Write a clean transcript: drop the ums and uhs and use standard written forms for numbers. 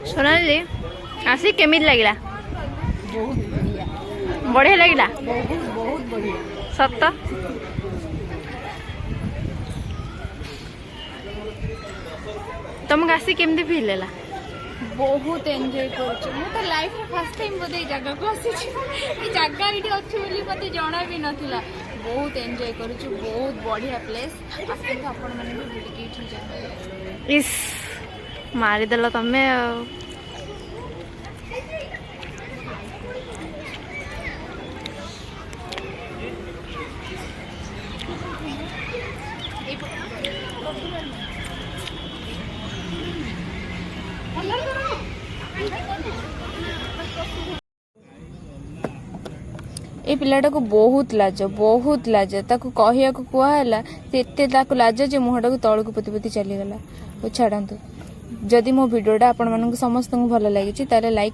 सोनाली आसी केमित लगिला? बहुत बढ़िया बढ़िया लगिला? बहुत बढ़िया सत तुमको आसी केमती फील है? बहुत एंजॉय करूँ मु तो लाइफ में फर्स्ट टाइम बोधे जगह को आसी जगह ये अच्छी बोली मत जना भी नाला बहुत एंजॉय करूँ बहुत बढ़िया प्लेस आसते आपण मैंने भी बुलिक इस मारिदेल तमें ए पिलाटा को बहुत लाज ताको कहिया को कुआला से एते ताको लाज जे मुहटा को तळ को पति पति चली गला ओ छाडंतु जदि मो वीडियोटा आपण मानक समस्त को भल लागिछि ताले लाइक